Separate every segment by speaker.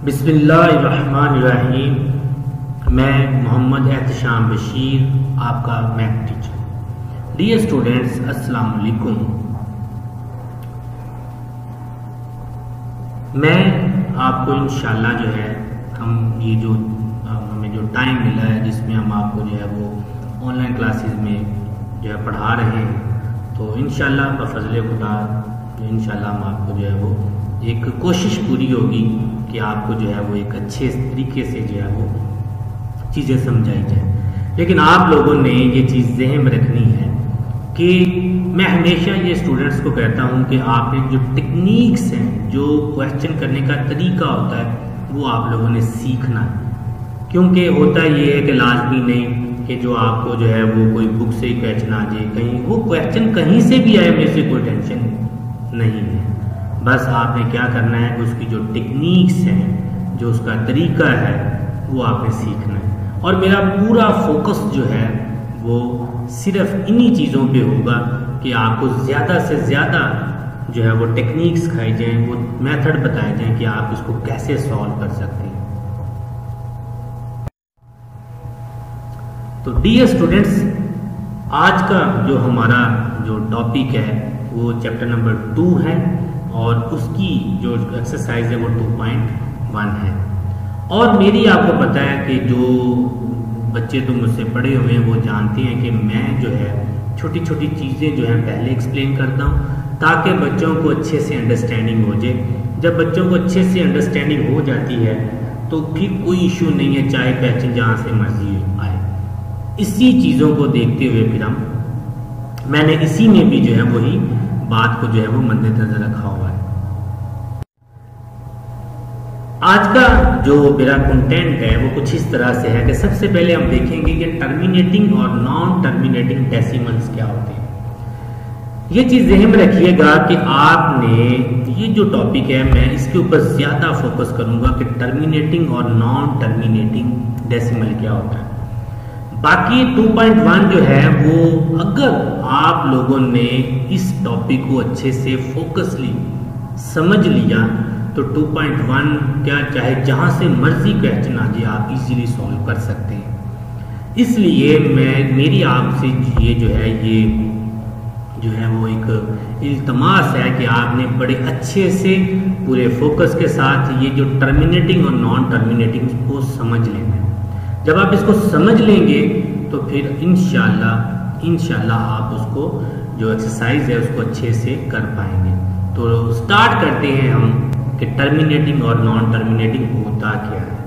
Speaker 1: बिस्मिल्लाहिर्रहमानिर्रहीम। मैं मोहम्मद एहतशाम बशीर, आपका मैथ टीचर। डियर स्टूडेंट्स, अस्सलाम वालेकुम। मैं आपको इंशाल्लाह जो है हमें जो टाइम मिला है जिसमें हम आपको जो है वो ऑनलाइन क्लासेस में जो है पढ़ा रहे हैं, तो इंशाल्लाह बफज़ल खुदा इंशाल्लाह हम आपको जो है वो एक कोशिश पूरी होगी कि आपको जो है वो एक अच्छे तरीके से जो है वो चीज़ें समझाई जाए। लेकिन आप लोगों ने ये चीज़ ज़हन में रखनी है कि मैं हमेशा ये स्टूडेंट्स को कहता हूँ कि आपने जो टेक्निक्स हैं, जो क्वेश्चन करने का तरीका होता है, वो आप लोगों ने सीखना है। क्योंकि होता ये है कि लाजमी नहीं कि जो आपको जो है वो कोई बुक से ही क्वेश्चन आ जाए, कहीं वो क्वेश्चन कहीं से भी आए, मेरे से कोई टेंशन नहीं है। बस आपने क्या करना है, उसकी जो टेक्निक्स हैं, जो उसका तरीका है, वो आपने सीखना है। और मेरा पूरा फोकस जो है वो सिर्फ इन्हीं चीज़ों पे होगा कि आपको ज़्यादा से ज़्यादा जो है वो टेक्निक्स सिखाई जाएँ, वो मेथड बताए जाएँ कि आप इसको कैसे सॉल्व कर सकते हैं। तो डियर स्टूडेंट्स, आज का जो हमारा जो टॉपिक है वो चैप्टर नंबर 2 है और उसकी जो एक्सरसाइज है वो 2.1 है। और मेरी आपको पता है कि जो बच्चे तो मुझसे पढ़े हुए हैं वो जानते हैं कि मैं जो है छोटी छोटी चीज़ें जो है पहले एक्सप्लेन करता हूँ ताकि बच्चों को अच्छे से अंडरस्टैंडिंग हो जाए। जब बच्चों को अच्छे से अंडरस्टैंडिंग हो जाती है तो फिर कोई इशू नहीं है, चाहे क्वेश्चन जहाँ से मर्जी आए। इसी चीज़ों को देखते हुए फिर मैंने इसी में भी जो है वही बात को जो है वो मद्देनजर रखा हुआ है। आज का जो मेरा कंटेंट है वो कुछ इस तरह से है कि सबसे पहले हम देखेंगे कि टर्मिनेटिंग और नॉन टर्मिनेटिंग डेसिमल्स क्या होते हैं। ये चीज ज़हन में रखिएगा कि आपने ये जो टॉपिक है मैं इसके ऊपर ज्यादा फोकस करूंगा कि टर्मिनेटिंग और नॉन टर्मिनेटिंग डेसिमल क्या होता है। बाकी 2.1 जो है वो अगर आप लोगों ने इस टॉपिक को अच्छे से फोकसली समझ लिया तो 2.1 क्या चाहे जहां से मर्जी क्वेश्चन आ जाए आप इजीली सॉल्व कर सकते हैं। इसलिए मेरी आपसे ये जो है वो एक इल्तमास है कि आपने बड़े अच्छे से पूरे फोकस के साथ ये जो टर्मिनेटिंग और नॉन टर्मिनेटिंग को समझ लेना है। जब आप इसको समझ लेंगे तो फिर इंशाल्लाह आप उसको जो एक्सरसाइज है उसको अच्छे से कर पाएंगे। तो स्टार्ट करते हैं हम कि टर्मिनेटिंग और नॉन टर्मिनेटिंग होता क्या है।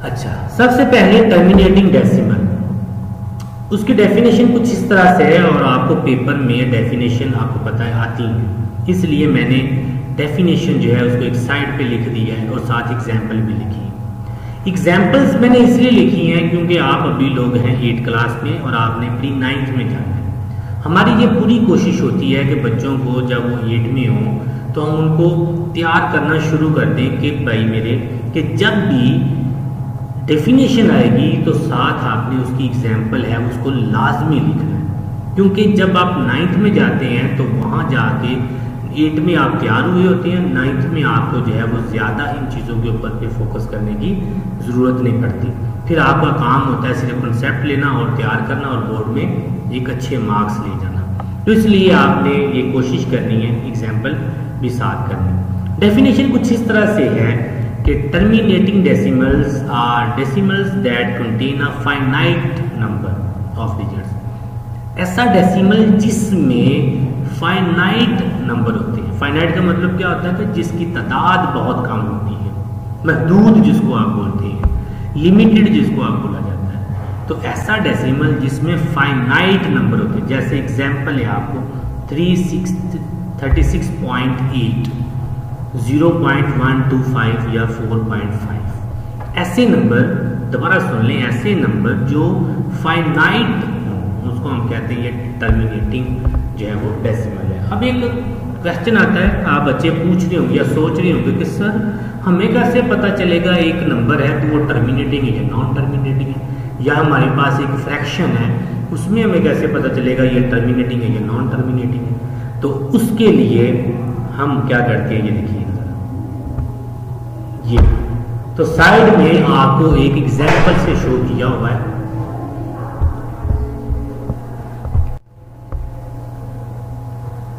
Speaker 1: अच्छा, सबसे पहले टर्मिनेटिंग डेसिमल, उसकी डेफिनेशन कुछ इस तरह से है और आपको पेपर में डेफिनेशन आपको पता है आती है, इसलिए मैंने डेफिनेशन जो है उसको एक साइड पे लिख दिया है और साथ एग्जाम्पल भी लिखी है। एग्जाम्पल्स मैंने इसलिए लिखी हैं क्योंकि आप अभी लोग हैं 8 क्लास में और आपने प्री 9th में जाना है। हमारी ये पूरी कोशिश होती है कि बच्चों को जब वो 8 में हो तो हम उनको तैयार करना शुरू कर दें कि भाई मेरे कि जब भी डेफिनेशन आएगी तो साथ आपने उसकी एग्जाम्पल है उसको लाजमी लिखना है। क्योंकि जब आप 9th में जाते हैं तो वहाँ जाके 8 में आप तैयार हुए होते हैं, 9th में आपको जो है वो ज़्यादा इन चीज़ों के ऊपर पे फोकस करने की ज़रूरत नहीं पड़ती। फिर आपका काम होता है सिर्फ कंसेप्ट लेना और तैयार करना और बोर्ड में एक अच्छे मार्क्स ले जाना। तो इसलिए आपने ये कोशिश करनी है एग्जाम्पल भी साथ करनी। डेफिनेशन कुछ इस तरह से है कि terminating decimals are decimals that contain a finite number of digits. ऐसा डेसिमल जिसमें फाइनाइट नंबर होते हैं। फाइनाइट का मतलब क्या होता है कि जिसकी तादाद बहुत कम होती है, महदूद जिसको आप बोलते हैं, लिमिटेड जिसको आप बोला जाता है। तो ऐसा डेसिमल जिसमें फाइनाइट नंबर होते हैं, जैसे एग्जाम्पल है आपको 36.8, 0.125 या 4.5। ऐसे नंबर, दोबारा सुन लें, ऐसे नंबर जो फाइनाइट उसको हम कहते हैं ये टर्मिनेटिंग जो है वो डेसिमल है। अब एक क्वेश्चन आता है, आप बच्चे पूछ रहे होंगे या सोच रहे होंगे कि सर हमें कैसे पता चलेगा एक नंबर है तो वो टर्मिनेटिंग है या नॉन टर्मिनेटिंग है, या हमारे पास एक फ्रैक्शन है उसमें हमें कैसे पता चलेगा ये टर्मिनेटिंग है या नॉन टर्मिनेटिंग है। तो उसके लिए हम क्या करते हैं, ये देखिए ये तो साइड में आपको एक एग्जाम्पल से शो किया हुआ है।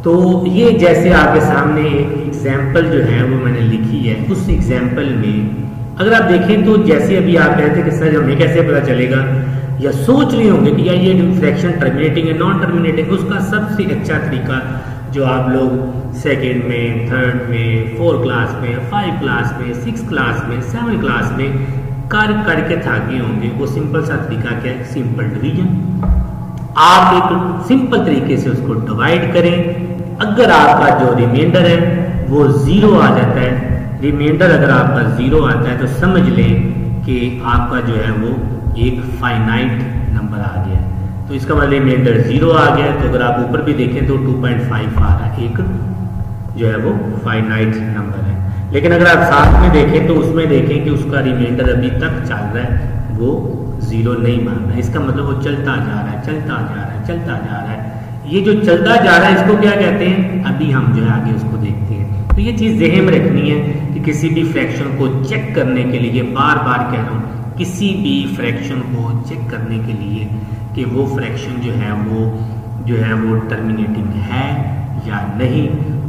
Speaker 1: तो ये जैसे आपके सामने एक एग्जाम्पल जो है वो मैंने लिखी है, उस एग्जाम्पल में अगर आप देखें तो जैसे अभी आप कहते हैं कि सर हमें कैसे पता चलेगा, या सोच रहे होंगे कि यार ये फ्रैक्शन टर्मिनेटिंग है नॉन टर्मिनेटिंग, उसका सबसे अच्छा तरीका जो आप लोग सेकेंड में, थर्ड में, 4 क्लास में, 5 क्लास में, 6 क्लास में, 7 क्लास में करके थाके होंगे, वो सिंपल सा तरीका क्या है, सिंपल डिवीजन। आप एक सिंपल तरीके से उसको डिवाइड करें, अगर आपका जो रिमाइंडर है वो 0 आ जाता है, रिमाइंडर अगर आपका 0 आता है तो समझ लें कि आपका जो है वो एक फाइनाइट नंबर आ गया है। तो इसका मतलब रिमाइंडर 0 आ गया है, तो अगर आप ऊपर भी देखें तो 2.5 आ रहा है, एक जो है वो फाइनाइट नंबर है। लेकिन अगर आप साथ में देखें तो उसमें देखें कि उसका रिमाइंडर अभी तक चल रहा है, वो 0 नहीं मान रहा है, इसका मतलब वो चलता जा रहा है, चलता जा रहा है, चलता जा रहा है। ये जो चलता जा रहा है इसको क्या कहते हैं, अभी हम जो है आगे उसको देखते हैं। तो ये चीज ज़हन में रखनी है कि किसी भी फ्रैक्शन को चेक करने के लिए, बार बार कह रहा हूँ, किसी भी फ्रैक्शन को चेक करने के लिए कि वो फ्रैक्शन जो है वो टर्मिनेटिंग है या नहीं,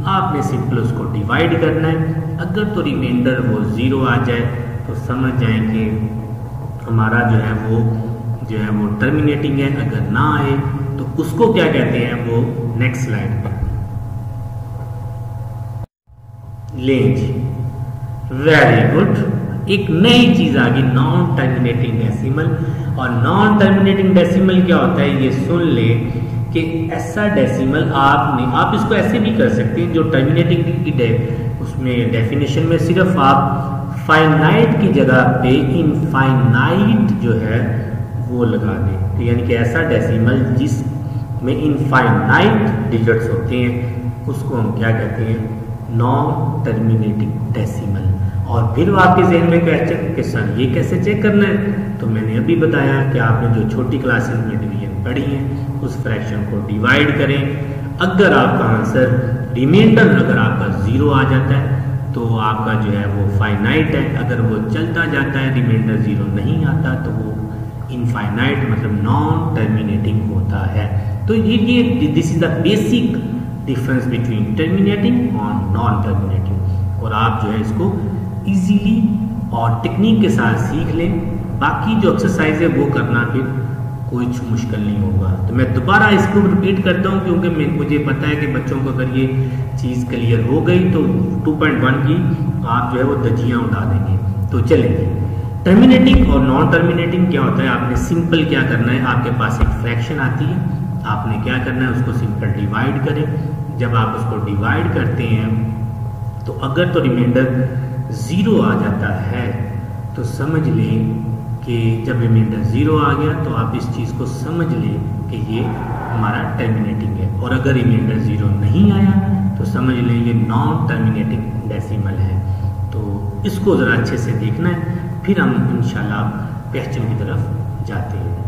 Speaker 1: आपने सिंपल उसको डिवाइड करना है। अगर तो रिमाइंडर वो 0 आ जाए तो समझ जाए कि हमारा जो है वो टर्मिनेटिंग है। अगर ना आए तो उसको क्या कहते हैं, वो नेक्स्ट स्लाइड पे लें जी। वेरी गुड, एक नई चीज आ गई, नॉन टर्मिनेटिंग डेसिमल। और नॉन टर्मिनेटिंग डेसिमल क्या होता है, ये सुन ले कि ऐसा डेसिमल आप इसको ऐसे भी कर सकते हैं, जो टर्मिनेटिंग की उसमें डेफिनेशन में सिर्फ आप फाइनाइट की जगह पे इनफाइनाइट जो है वो लगा दें। तो यानी कि ऐसा डेसिमल जिसमें इनफाइनाइट डिजिट्स होते हैं उसको हम क्या कहते हैं, नॉन टर्मिनेटिंग डेसिमल। और फिर आपके जहन में क्वेश्चन कि सर ये कैसे चेक करना है, तो मैंने अभी बताया कि आपने जो छोटी क्लासेस में डिवीजन पढ़ी है उस फ्रैक्शन को डिवाइड करें। अगर आपका आंसर रिमाइंडर अगर आपका 0 आ जाता है तो आपका जो है वो फाइनाइट है, अगर वो चलता जाता है रिमाइंडर 0 नहीं आता तो वो इनफाइनाइट मतलब नॉन टर्मिनेटिंग होता है। तो ये this is the basic difference between terminating और नॉन टर्मिनेटिंग। और आप जो है इसको इजीली और टेक्निक के साथ सीख लें। बाकी जो एक्सरसाइज है वो करना फिर कुछ मुश्किल नहीं होगा। तो मैं दोबारा इसको रिपीट करता हूँ क्योंकि मुझे पता है कि बच्चों को अगर ये चीज़ क्लियर हो गई तो 2.1 की आप जो है वो धज्जियाँ उड़ा देंगे। तो चलेंगे, टर्मिनेटिंग और नॉन टर्मिनेटिंग क्या होता है। आपने सिंपल क्या करना है, आपके पास एक फ्रैक्शन आती है, आपने क्या करना है उसको सिंपल डिवाइड करें। जब आप उसको डिवाइड करते हैं तो अगर तो रिमाइंडर 0 आ जाता है तो समझ लें कि जब रिमाइंडर 0 आ गया तो आप इस चीज़ को समझ लें कि ये हमारा टर्मिनेटिंग है। और अगर रिमाइंडर 0 नहीं आया तो समझ लें ये नॉन टर्मिनेटिंग डेसिमल है। तो इसको ज़रा अच्छे से देखना है, फिर हम इंशाल्लाह क्वेश्चन की तरफ जाते हैं।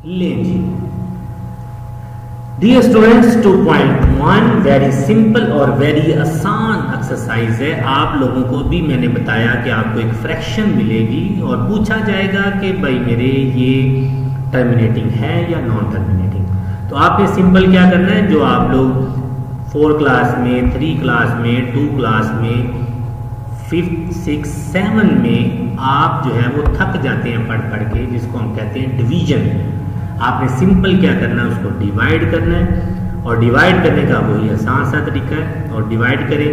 Speaker 1: लें जी डियर स्टूडेंट्स, 2.1 वेरी सिंपल और वेरी आसान एक्सरसाइज है। आप लोगों को भी मैंने बताया कि आपको एक फ्रैक्शन मिलेगी और पूछा जाएगा कि भाई मेरे ये टर्मिनेटिंग है या नॉन टर्मिनेटिंग। तो आपने सिंपल क्या करना है, जो आप लोग 4 क्लास में, 3 क्लास में, 2 क्लास में, 5, 6, 7 में आप जो है वो थक जाते हैं पढ़ पढ़ के, जिसको हम कहते हैं डिवीजन। आपने सिंपल क्या करना है, उसको डिवाइड करना है और डिवाइड करने का वही आसान सा तरीका है। और डिवाइड करें,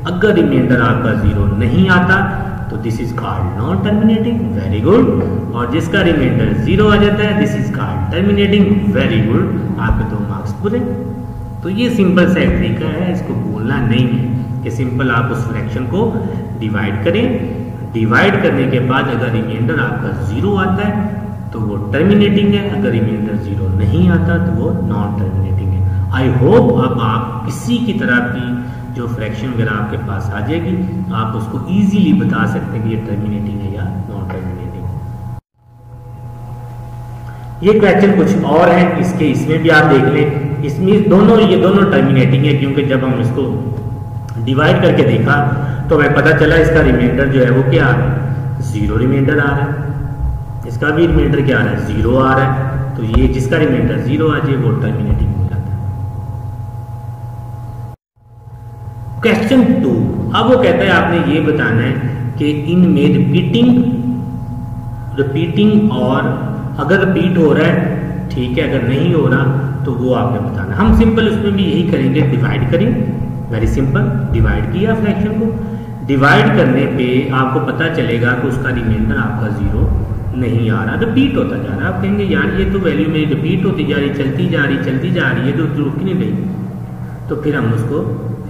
Speaker 1: अगर रिमाइंडर आपका 0 नहीं आता तो this is called non terminating, very good. और जिसका रिमाइंडर 0 आ जाता है this is called terminating, very good. आपके 2 मार्क्स पूरे। तो ये सिंपल सा एक तरीका है, इसको बोलना नहीं है कि सिंपल आप उस फ्रैक्शन को डिवाइड करें। डिवाइड करने के बाद अगर रिमाइंडर आपका 0 आता है तो वो टर्मिनेटिंग है, अगर रिमाइंडर 0 नहीं आता तो वो नॉन टर्मिनेटिंग है। आई होप अब आप किसी की तरह की जो फ्रैक्शन वगैरह आपके पास आ जाएगी आप उसको इजीली बता सकते हैं कि ये टर्मिनेटिंग है या नॉन टर्मिनेटिंग। ये क्वेश्चन कुछ और है, इसमें भी आप देख लें इसमें ये दोनों टर्मिनेटिंग है, क्योंकि जब हम इसको डिवाइड करके देखा तो हमें पता चला इसका रिमाइंडर जो है वो क्या आ रहा है, 0 रिमाइंडर आ रहा है। इसका भी रिमाइंडर क्या आ रहा है, 0 आ रहा है। तो ये जिसका रिमाइंडर 0 आ जाए वो टर्मिनेटिंग हो जाता है। क्वेश्चन 2, अब वो कहता है आपने ये बताना है कि इनमें रिपीटिंग और अगर रिपीट हो रहा है ठीक है, अगर नहीं हो रहा तो वो आपने बताना। हम सिंपल उसमें भी यही करेंगे, डिवाइड करें, वेरी सिंपल। डिवाइड किया फ्रैक्शन को, डिवाइड करने पे आपको पता चलेगा कि उसका रिमाइंडर आपका 0 नहीं आ रहा, रिपीट होता जा रहा है। आप कहेंगे यार ये तो वैल्यू मेरी रिपीट होती जा रही, चलती जा रही है, तो रुक नहीं रही। तो फिर हम उसको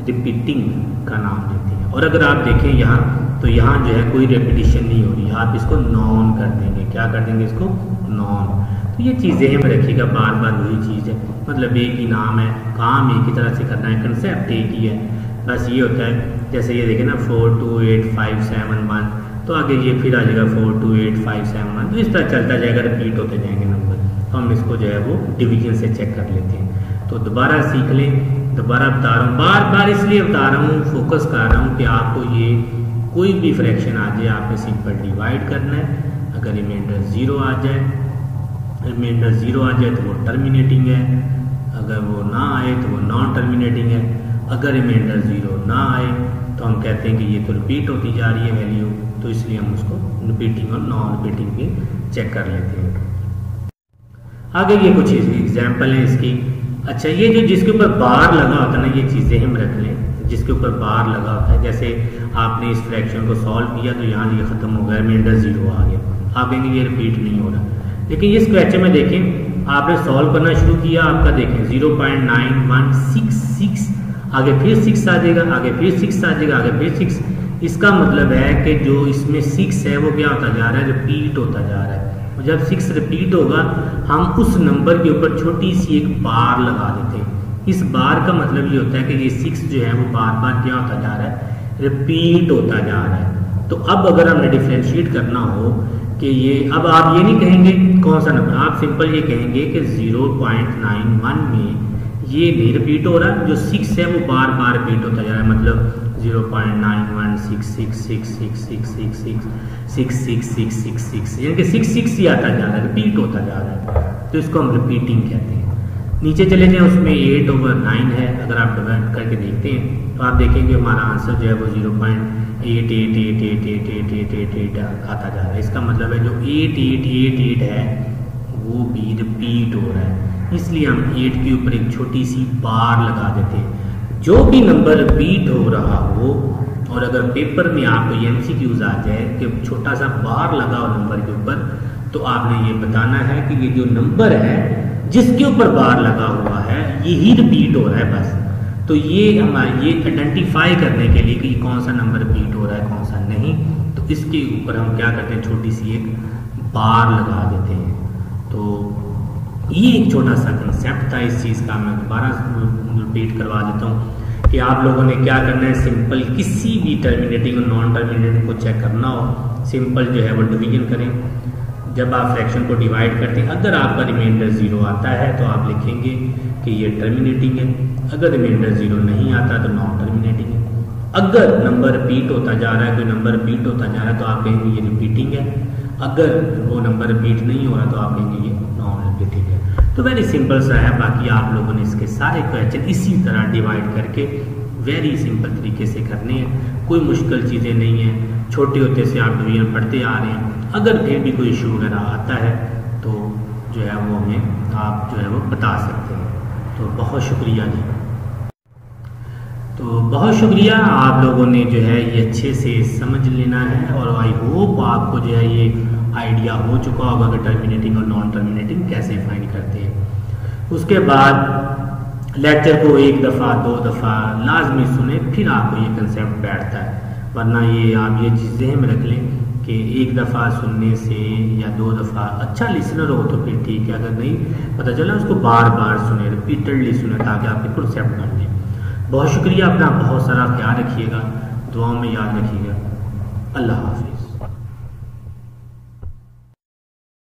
Speaker 1: रिपीटिंग का नाम देते हैं। और अगर आप देखें यहाँ, तो यहाँ जो है कोई रेपिटिशन नहीं हो रही, आप इसको नॉन कर देंगे। क्या कर देंगे इसको, नॉन। तो ये चीज़ें में रखिएगा, बार बार वही चीज़ है, मतलब एक ही नाम है, काम एक ही तरह से करना है, कंसेप्ट एक ही है। बस ये होता है, जैसे ये देखें ना 4 2 8 5 7 1, तो आगे ये फिर आ जाएगा 4 2 8 5 7 1, तो इस तरह चलता जाएगा, रिपीट होते जाएंगे नंबर। तो हम इसको जो है वो डिवीजन से चेक कर लेते हैं। तो दोबारा सीख लें, दोबारा बता रहा हूँ, बार बार इसलिए बता रहा हूँ, फोकस कर रहा हूँ कि आपको ये कोई भी फ्रैक्शन आ जाए आपने सिंपल डिवाइड करना है। अगर रिमाइंडर 0 आ जाए, तो वो टर्मिनेटिंग है, अगर वो ना आए तो वो नॉन टर्मिनेटिंग है। अगर रिमाइंडर 0 ना आए तो हम कहते हैं कि ये तो रिपीट होती जा रही है वैल्यू, तो इसलिए हम उसको रिपीटिंग और नॉन रिपीटिंग भी चेक कर लेते हैं। आगे ये कुछ एग्जाम्पल हैं इसकी। अच्छा, ये जो जिसके ऊपर बार लगा होता है ना, ये चीज़ें हम रख लें, जिसके ऊपर बार लगा होता है। जैसे आपने इस फ्रैक्शन को सॉल्व किया तो यहाँ ये खत्म हो गया, रिमाइंडर 0 आ गया, आप कहेंगे ये रिपीट नहीं हो रहा। लेकिन इस क्वेश्चन में देखें, आपने सॉल्व करना शुरू किया, आपका देखें 0.9166, आगे फिर 6 आ जाएगा, आगे फिर 6 आ जाएगा, आगे फिर 6। इसका मतलब है कि जो इसमें 6 है वो क्या होता जा रहा है, रिपीट होता जा रहा है। और जब 6 रिपीट होगा, हम उस नंबर के ऊपर छोटी सी एक बार लगा देते हैं। इस बार का मतलब ये होता है कि ये 6 जो है वो बार बार क्या होता जा रहा है, रिपीट होता जा रहा है। तो अब अगर हमने डिफ्रेंशिएट करना हो कि ये, अब आप ये नहीं कहेंगे कौन सा नंबर, आप सिंपल ये कहेंगे कि 0.91 में ये नहीं रिपीट हो रहा, जो 6 है वो बार बार रिपीट होता जा रहा है। मतलब 0.916666666666 यानी कि 6 ही आता जा रहा है, रिपीट होता जा रहा है, तो इसको हम रिपीटिंग कहते हैं। नीचे चले जाएं, उसमें 8/9 है। अगर आप डिवाइड करके देखते हैं तो आप देखेंगे हमारा आंसर जो है वो 0.88888888 आता जा रहा है। इसका मतलब है जो 8888 है वो भी रिपीट हो रहा है, इसलिए हम 8 के ऊपर एक छोटी सी बार लगा देते हैं। जो भी नंबर रिपीट हो रहा हो, और अगर पेपर में आपको MCQs आ जाए कि छोटा सा बार लगा हो नंबर के ऊपर, तो आपने ये बताना है कि ये जो नंबर है जिसके ऊपर बार लगा हुआ है यही रिपीट हो रहा है बस। तो ये हमारे ये आइडेंटिफाई करने के लिए कि कौन सा नंबर रिपीट हो रहा है कौन सा नहीं, तो इसके ऊपर हम क्या करते हैं, छोटी सी एक बार लगा देते हैं। तो ये एक छोटा सा कंसेप्ट था इस चीज़ का, मैं दोबारा रिपीट करवा देता हूँ कि आप लोगों ने क्या करना है, सिंपल किसी भी टर्मिनेटिंग और नॉन टर्मिनेटिंग को चेक करना हो, सिंपल जो है वो डिवीजन करें। जब आप फ्रैक्शन को डिवाइड करते हैं, अगर आपका रिमाइंडर 0 आता है तो आप लिखेंगे कि ये टर्मिनेटिंग है, अगर रिमाइंडर 0 नहीं आता तो नॉन टर्मिनेटिंग है। अगर नंबर रिपीट होता जा रहा है, कोई नंबर रिपीट होता जा रहा है, तो आप कहेंगे ये रिपीटिंग है। अगर वो नंबर रिपीट नहीं हो रहा तो आप कहेंगे ये नॉन रिपीटिंग है। तो वेरी सिंपल सा है। बाकी आप लोगों ने इसके सारे क्वेश्चन इसी तरह डिवाइड करके वेरी सिंपल तरीके से करने हैं, कोई मुश्किल चीज़ें नहीं हैं। छोटे होते से आप डिवीजन पढ़ते आ रहे हैं, अगर फिर भी कोई इशू वगैरह आता है तो जो है वो हमें आप जो है वो बता सकते हैं। तो बहुत शुक्रिया जी। तो बहुत शुक्रिया, आप लोगों ने जो है ये अच्छे से समझ लेना है, और आई होप आपको जो है ये आइडिया हो चुका होगा कि टर्मिनेटिंग और नॉन टर्मिनेटिंग कैसे फाइंड करते हैं। उसके बाद लेक्चर को 1 दफ़ा 2 दफ़ा लाजमी सुने, फिर आपको ये कंसेप्ट बैठता है। वरना ये आप ये चीज़ें में रख लें कि 1 दफ़ा सुनने से या 2 दफ़ा, अच्छा लिसनर हो तो फिर ठीक है, अगर नहीं पता चला उसको बार बार सुने, रिपीटेडली सुने, ताकि आपके कंसेप्ट बन जाए। बहुत शुक्रिया, अपना बहुत सारा ख्याल रखिएगा, दुआओं में याद रखिएगा। अल्लाह हाफिज़।